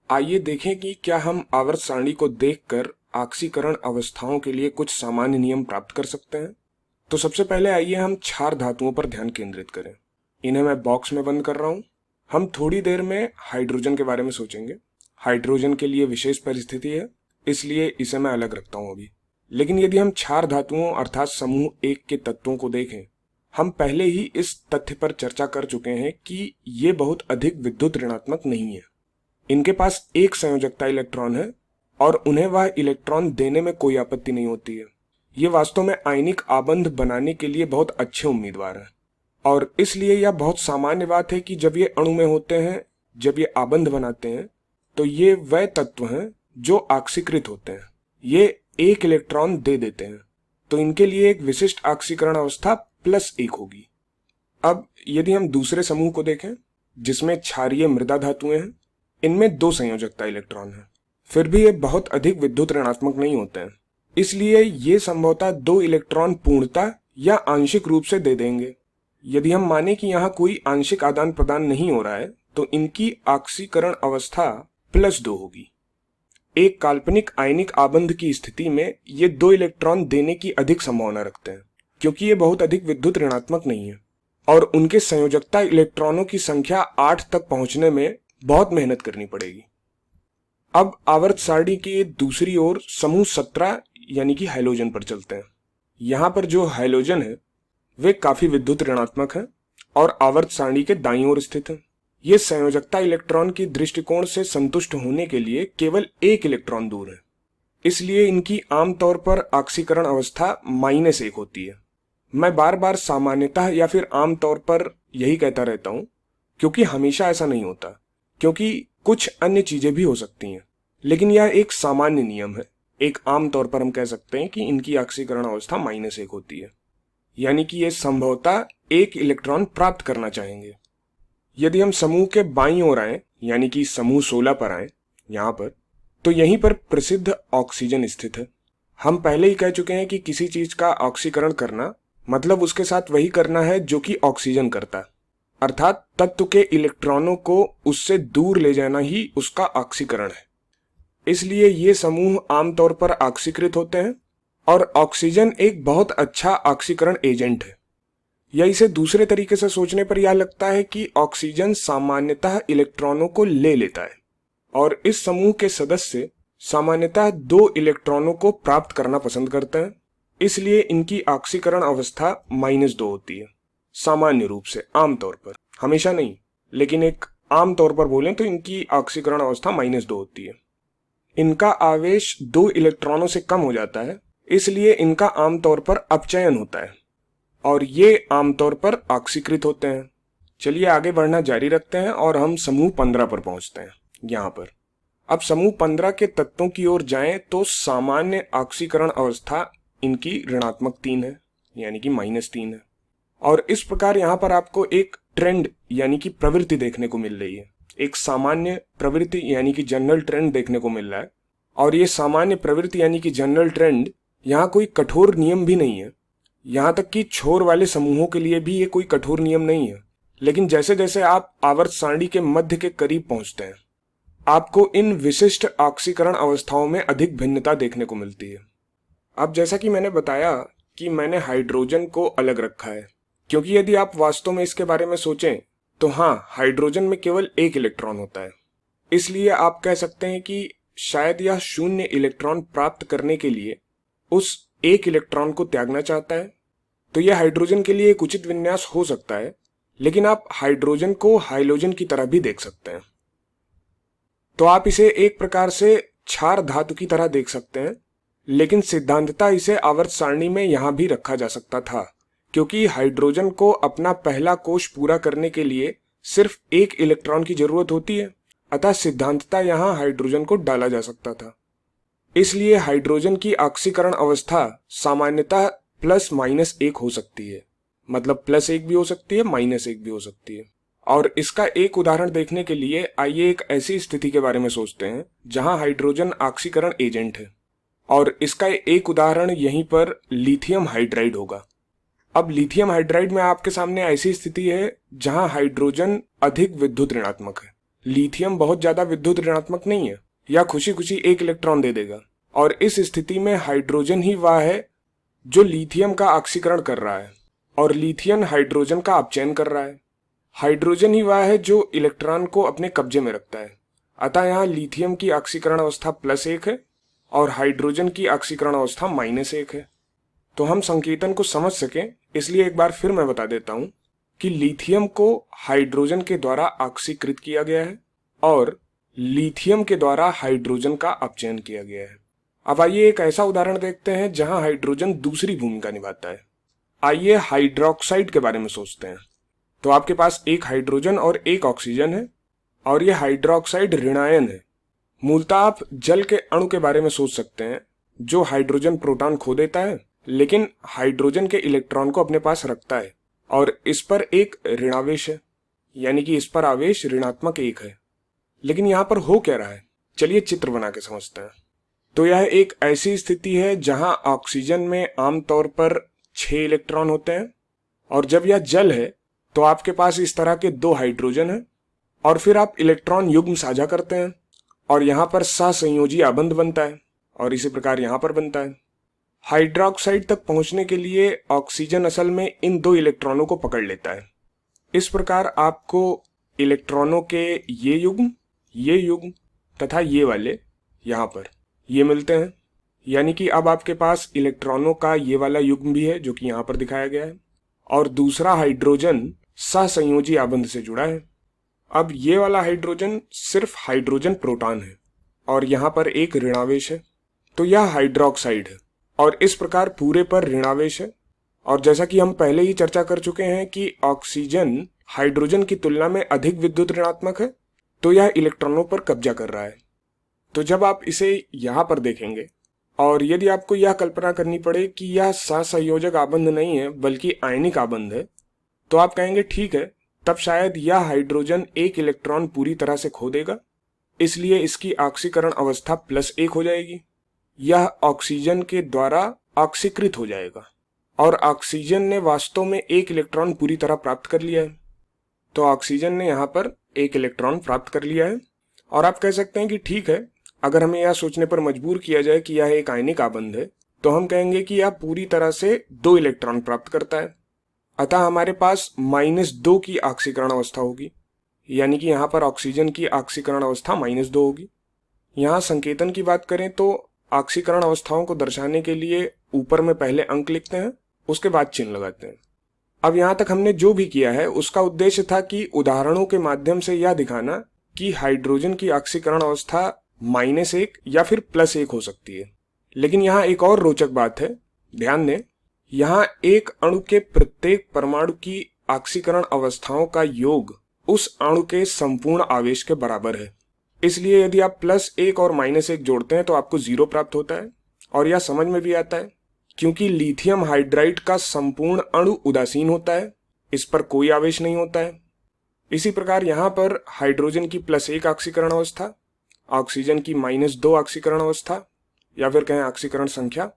आइए देखें कि क्या हम आवर्त सारणी को देखकर ऑक्सीकरण अवस्थाओं के लिए कुछ सामान्य नियम प्राप्त कर सकते हैं। तो सबसे पहले आइए हम क्षार धातुओं पर ध्यान केंद्रित करें। इन्हें मैं बॉक्स में बंद कर रहा हूं। हम थोड़ी देर में हाइड्रोजन के बारे में सोचेंगे। हाइड्रोजन के लिए विशेष परिस्थिति है, इसलिए इसे मैं अलग रखता हूं अभी। लेकिन यदि हम क्षार धातुओं अर्थात समूह 1 के तत्वों को देखें, हम पहले ही इस तथ्य पर चर्चा कर चुके हैं कि ये बहुत अधिक विद्युत ऋणात्मक नहीं है। इनके पास एक संयोजकता इलेक्ट्रॉन है और उन्हें वह इलेक्ट्रॉन देने में कोई आपत्ति नहीं होती है। ये वास्तव में आयनिक आबंध बनाने के लिए बहुत अच्छे उम्मीदवार हैं और इसलिए यह बहुत सामान्य बात है कि जब ये अणु में होते हैं, जब ये आबंध बनाते हैं, तो ये वह तत्व हैं जो ऑक्सीकृत होते हैं। ये एक इलेक्ट्रॉन दे देते हैं, तो इनके लिए एक विशिष्ट ऑक्सीकरण अवस्था +1 होगी। अब यदि हम दूसरे समूह को देखें जिसमें क्षारीय मृदा धातुएं हैं, इनमें 2 संयोजकता इलेक्ट्रॉन हैं, फिर भी ये बहुत अधिक विद्युत ऋणात्मक नहीं होते हैं। इसलिए ये संभवतः 2 इलेक्ट्रॉन पूर्णतः या आंशिक रूप से दे देंगे। यदि हम माने कि यहाँ कोई आंशिक आदान प्रदान नहीं हो रहा है, तो इनकी ऑक्सीकरण अवस्था +2 होगी। एक काल्पनिक आयनिक आबंध की स्थिति में ये 2 इलेक्ट्रॉन देने की अधिक संभावना रखते हैं, क्योंकि ये बहुत अधिक विद्युत ऋणात्मक नहीं है और उनके संयोजकता इलेक्ट्रॉनों की संख्या 8 तक पहुंचने में बहुत मेहनत करनी पड़ेगी। अब आवर्त सारणी की दूसरी ओर समूह 17 यानी कि हैलोजन पर चलते हैं। यहाँ पर जो हैलोजन है वे काफी विद्युत ऋणात्मक हैं और आवर्त सारणी के दाईं ओर स्थित हैं। ये संयोजकता इलेक्ट्रॉन की दृष्टिकोण से संतुष्ट होने के लिए केवल एक इलेक्ट्रॉन दूर है, इसलिए इनकी आमतौर पर ऑक्सीकरण अवस्था -1 होती है। मैं बार बार सामान्यतः या फिर आमतौर पर यही कहता रहता हूं, क्योंकि हमेशा ऐसा नहीं होता, क्योंकि कुछ अन्य चीजें भी हो सकती हैं, लेकिन यह एक सामान्य नियम है। एक आम तौर पर हम कह सकते हैं कि इनकी ऑक्सीकरण अवस्था -1 होती है, यानी कि ये संभवतः एक इलेक्ट्रॉन प्राप्त करना चाहेंगे। यदि हम समूह के बाईं ओर आए, यानी कि समूह 16 पर आए यहाँ पर, तो यहीं पर प्रसिद्ध ऑक्सीजन स्थित है। हम पहले ही कह चुके हैं कि किसी चीज का ऑक्सीकरण करना मतलब उसके साथ वही करना है जो कि ऑक्सीजन करता है, अर्थात तत्व के इलेक्ट्रॉनों को उससे दूर ले जाना ही उसका ऑक्सीकरण है। इसलिए ये समूह आमतौर पर ऑक्सीकृत होते हैं और ऑक्सीजन एक बहुत अच्छा ऑक्सीकरण एजेंट है। या इसे दूसरे तरीके से सोचने पर यह लगता है कि ऑक्सीजन सामान्यतः इलेक्ट्रॉनों को ले लेता है और इस समूह के सदस्य सामान्यतः 2 इलेक्ट्रॉनों को प्राप्त करना पसंद करते हैं, इसलिए इनकी ऑक्सीकरण अवस्था -2 होती है। सामान्य रूप से, आमतौर पर, हमेशा नहीं, लेकिन एक आम तौर पर बोलें तो इनकी ऑक्सीकरण अवस्था -2 होती है। इनका आवेश 2 इलेक्ट्रॉनों से कम हो जाता है, इसलिए इनका आमतौर पर अपचयन होता है और ये आमतौर पर ऑक्सीकृत होते हैं। चलिए आगे बढ़ना जारी रखते हैं और हम समूह 15 पर पहुंचते हैं। यहाँ पर अब समूह 15 के तत्वों की ओर जाएं तो सामान्य ऑक्सीकरण अवस्था इनकी ऋणात्मक 3 है, यानी कि -3 है। और इस प्रकार यहाँ पर आपको एक ट्रेंड यानी कि प्रवृत्ति देखने को मिल रही है। एक सामान्य प्रवृत्ति यानी कि जनरल ट्रेंड देखने को मिल रहा है। और ये सामान्य प्रवृत्ति यानी कि जनरल ट्रेंड यहाँ कोई कठोर नियम भी नहीं है। यहाँ तक कि छोर वाले समूहों के लिए भी ये कोई कठोर नियम नहीं है। लेकिन जैसे जैसे आप आवर्त सारणी के मध्य के करीब पहुंचते हैं, आपको इन विशिष्ट ऑक्सीकरण अवस्थाओं में अधिक भिन्नता देखने को मिलती है। अब जैसा कि मैंने बताया कि मैंने हाइड्रोजन को अलग रखा है, क्योंकि यदि आप वास्तव में इसके बारे में सोचें तो हाँ, हाइड्रोजन में केवल एक इलेक्ट्रॉन होता है। इसलिए आप कह सकते हैं कि शायद यह 0 इलेक्ट्रॉन प्राप्त करने के लिए उस एक इलेक्ट्रॉन को त्यागना चाहता है। तो यह हाइड्रोजन के लिए एक उचित विन्यास हो सकता है, लेकिन आप हाइड्रोजन को हाइलोजन की तरह भी देख सकते हैं। तो आप इसे एक प्रकार से क्षार धातु की तरह देख सकते हैं, लेकिन सिद्धांततः इसे आवर्त सारणी में यहां भी रखा जा सकता था, क्योंकि हाइड्रोजन को अपना पहला कोश पूरा करने के लिए सिर्फ एक इलेक्ट्रॉन की जरूरत होती है, अतः सिद्धांततः यहां हाइड्रोजन को डाला जा सकता था। इसलिए हाइड्रोजन की ऑक्सीकरण अवस्था सामान्यतः +-1 हो सकती है, मतलब +1 भी हो सकती है, -1 भी हो सकती है। और इसका एक उदाहरण देखने के लिए आइए एक ऐसी स्थिति के बारे में सोचते हैं जहां हाइड्रोजन ऑक्सीकरण एजेंट है, और इसका एक उदाहरण यहीं पर लिथियम हाइड्राइड होगा। अब लिथियम हाइड्राइड में आपके सामने ऐसी स्थिति है जहां हाइड्रोजन अधिक विद्युत ऋणात्मक है, लिथियम बहुत ज्यादा विद्युत ऋणात्मक नहीं है, या खुशी खुशी एक इलेक्ट्रॉन दे देगा, और इस स्थिति में हाइड्रोजन ही वह है जो लिथियम का ऑक्सीकरण कर रहा है, और लिथियम हाइड्रोजन का अपचयन कर रहा है। हाइड्रोजन ही वह है जो इलेक्ट्रॉन को अपने कब्जे में रखता है। अतः यहाँ लिथियम की ऑक्सीकरण अवस्था +1 है और हाइड्रोजन की ऑक्सीकरण अवस्था -1 है। तो हम संकेतन को समझ सकें इसलिए एक बार फिर मैं बता देता हूं कि लिथियम को हाइड्रोजन के द्वारा ऑक्सीकृत किया गया है और लिथियम के द्वारा हाइड्रोजन का अपचयन किया गया है। अब आइए एक ऐसा उदाहरण देखते हैं जहां हाइड्रोजन दूसरी भूमिका निभाता है। आइए हाइड्रोक्साइड के बारे में सोचते हैं। तो आपके पास एक हाइड्रोजन और एक ऑक्सीजन है और यह हाइड्रोक्साइड ऋणायन है। मूलतः आप जल के अणु के बारे में सोच सकते हैं जो हाइड्रोजन प्रोटॉन खो देता है लेकिन हाइड्रोजन के इलेक्ट्रॉन को अपने पास रखता है और इस पर एक ऋणावेश है, यानी कि इस पर आवेश ऋणात्मक 1 है। लेकिन यहां पर हो क्या रहा है, चलिए चित्र बना के समझते हैं। तो यह एक ऐसी स्थिति है जहां ऑक्सीजन में आमतौर पर 6 इलेक्ट्रॉन होते हैं और जब यह जल है तो आपके पास इस तरह के 2 हाइड्रोजन है और फिर आप इलेक्ट्रॉन युग्म साझा करते हैं और यहां पर सहसंयोजी आबंध बनता है और इसी प्रकार यहां पर बनता है। हाइड्रोक्साइड तक पहुंचने के लिए ऑक्सीजन असल में इन 2 इलेक्ट्रॉनों को पकड़ लेता है। इस प्रकार आपको इलेक्ट्रॉनों के ये युग्म तथा ये वाले यहां पर ये मिलते हैं, यानी कि अब आपके पास इलेक्ट्रॉनों का ये वाला युग्म भी है जो कि यहां पर दिखाया गया है और दूसरा हाइड्रोजन सहसंयोजी आबंध से जुड़ा है। अब ये वाला हाइड्रोजन सिर्फ हाइड्रोजन प्रोटॉन है और यहां पर एक ऋणावेश है, तो यह हाइड्रोक्साइड है और इस प्रकार पूरे पर ऋणावेश है। और जैसा कि हम पहले ही चर्चा कर चुके हैं कि ऑक्सीजन हाइड्रोजन की तुलना में अधिक विद्युत ऋणात्मक है, तो यह इलेक्ट्रॉनों पर कब्जा कर रहा है। तो जब आप इसे यहां पर देखेंगे और यदि आपको यह कल्पना करनी पड़े कि यह सहसंयोजक आबंध नहीं है बल्कि आयनिक आबंध है, तो आप कहेंगे ठीक है, तब शायद यह हाइड्रोजन एक इलेक्ट्रॉन पूरी तरह से खो देगा, इसलिए इसकी ऑक्सीकरण अवस्था +1 हो जाएगी। यह ऑक्सीजन के द्वारा ऑक्सीकृत हो जाएगा और ऑक्सीजन ने वास्तव में एक इलेक्ट्रॉन पूरी तरह प्राप्त कर लिया है। तो ऑक्सीजन ने यहाँ पर एक इलेक्ट्रॉन प्राप्त कर लिया है और आप कह सकते हैं कि ठीक है, अगर हमें यह सोचने पर मजबूर किया जाए कि यह एक आयनिक आबंध है तो हम कहेंगे कि यह पूरी तरह से 2 इलेक्ट्रॉन प्राप्त करता है। अतः हमारे पास -2 की ऑक्सीकरण अवस्था होगी, यानी कि यहाँ पर ऑक्सीजन की ऑक्सीकरण अवस्था -2 होगी। यहाँ संकेतन की बात करें तो ऑक्सीकरण अवस्थाओं को दर्शाने के लिए ऊपर में पहले अंक लिखते हैं, उसके बाद चिन्ह लगाते हैं। अब यहाँ तक हमने जो भी किया है उसका उद्देश्य था कि उदाहरणों के माध्यम से यह दिखाना कि हाइड्रोजन की ऑक्सीकरण अवस्था -1 या फिर +1 हो सकती है। लेकिन यहाँ एक और रोचक बात है, ध्यान दें, यहाँ एक अणु के प्रत्येक परमाणु की ऑक्सीकरण अवस्थाओं का योग उस अणु के संपूर्ण आवेश के बराबर है। इसलिए यदि आप +1 और -1 जोड़ते हैं तो आपको 0 प्राप्त होता है और यह समझ में भी आता है क्योंकि लिथियम हाइड्राइड का संपूर्ण अणु उदासीन होता है, इस पर कोई आवेश नहीं होता है। इसी प्रकार यहाँ पर हाइड्रोजन की +1 ऑक्सीकरण अवस्था, ऑक्सीजन की -2 ऑक्सीकरण अवस्था या फिर कहें ऑक्सीकरण संख्या,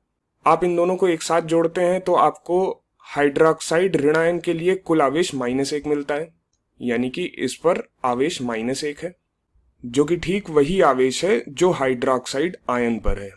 आप इन दोनों को एक साथ जोड़ते हैं तो आपको हाइड्रोक्साइड ऋणायन के लिए कुल आवेश -1 मिलता है, यानी कि इस पर आवेश -1 है, जो कि ठीक वही आवेश है जो हाइड्रोक्साइड आयन पर है।